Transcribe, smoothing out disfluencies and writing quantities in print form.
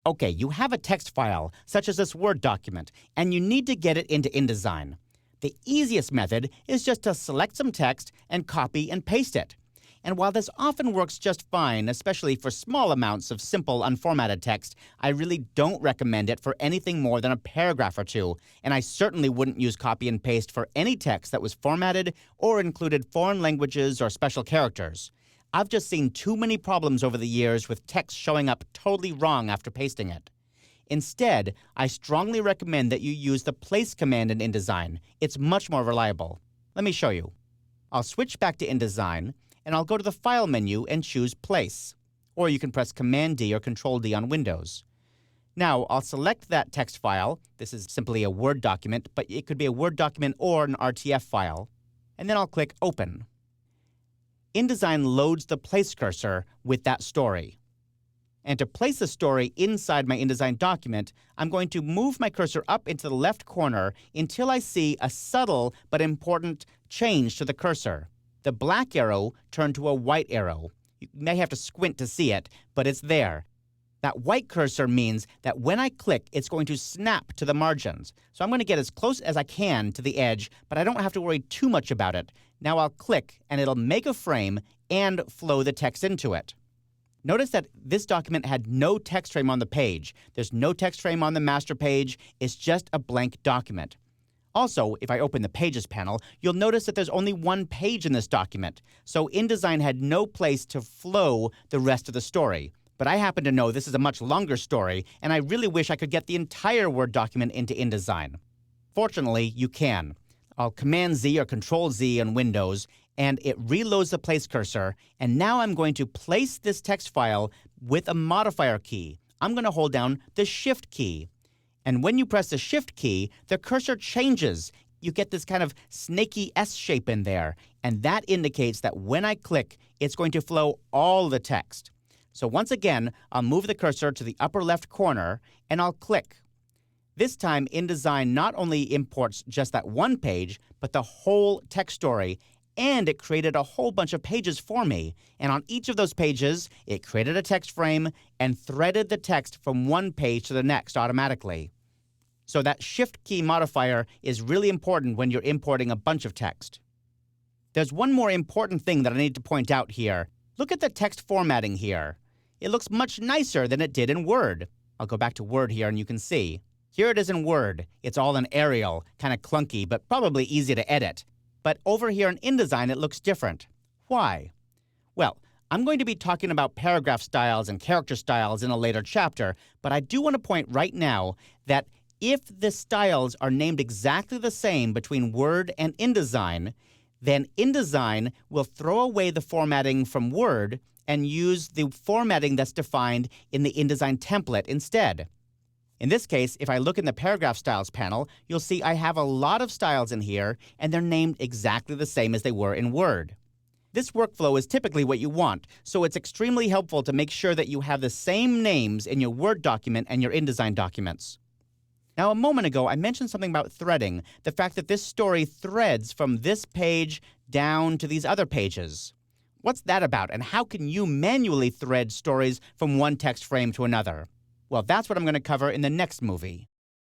Okay, you have a text file, such as this Word document, and you need to get it into InDesign. The easiest method is just to select some text and copy and paste it. And while this often works just fine, especially for small amounts of simple, unformatted text, I really don't recommend it for anything more than a paragraph or two, and I certainly wouldn't use copy and paste for any text that was formatted or included foreign languages or special characters. I've just seen too many problems over the years with text showing up totally wrong after pasting it. Instead, I strongly recommend that you use the place command in InDesign. It's much more reliable. Let me show you. I'll switch back to InDesign, and I'll go to the File menu and choose Place. Or you can press Command-D or Control-D on Windows. Now, I'll select that text file. This is simply a Word document, but it could be a Word document or an RTF file. And then I'll click Open. InDesign loads the place cursor with that story. And to place the story inside my InDesign document, I'm going to move my cursor up into the left corner until I see a subtle but important change to the cursor. The black arrow turned to a white arrow. You may have to squint to see it, but it's there. That white cursor means that when I click, it's going to snap to the margins. So I'm going to get as close as I can to the edge, but I don't have to worry too much about it. Now I'll click, and it'll make a frame and flow the text into it. Notice that this document had no text frame on the page. There's no text frame on the master page. It's just a blank document. Also, if I open the Pages panel, you'll notice that there's only one page in this document. So InDesign had no place to flow the rest of the story. But I happen to know this is a much longer story, and I really wish I could get the entire Word document into InDesign. Fortunately, you can. I'll Command-Z or Control-Z on Windows, and it reloads the place cursor, and now I'm going to place this text file with a modifier key. I'm going to hold down the Shift key. And when you press the Shift key, the cursor changes. You get this kind of snaky S shape in there, and that indicates that when I click, it's going to flow all the text. So once again, I'll move the cursor to the upper left corner, and I'll click. This time, InDesign not only imports just that one page, but the whole text story, and it created a whole bunch of pages for me. And on each of those pages, it created a text frame and threaded the text from one page to the next automatically. So that Shift key modifier is really important when you're importing a bunch of text. There's one more important thing that I need to point out here. Look at the text formatting here. It looks much nicer than it did in Word. I'll go back to Word here and you can see. Here it is in Word. It's all in Arial, kind of clunky, but probably easy to edit. But over here in InDesign, it looks different. Why? Well, I'm going to be talking about paragraph styles and character styles in a later chapter, but I do want to point right now that if the styles are named exactly the same between Word and InDesign, then InDesign will throw away the formatting from Word and use the formatting that's defined in the InDesign template instead. In this case, if I look in the Paragraph Styles panel, you'll see I have a lot of styles in here, and they're named exactly the same as they were in Word. This workflow is typically what you want, so it's extremely helpful to make sure that you have the same names in your Word document and your InDesign documents. Now, a moment ago, I mentioned something about threading, the fact that this story threads from this page down to these other pages. What's that about, and how can you manually thread stories from one text frame to another? Well, that's what I'm going to cover in the next movie.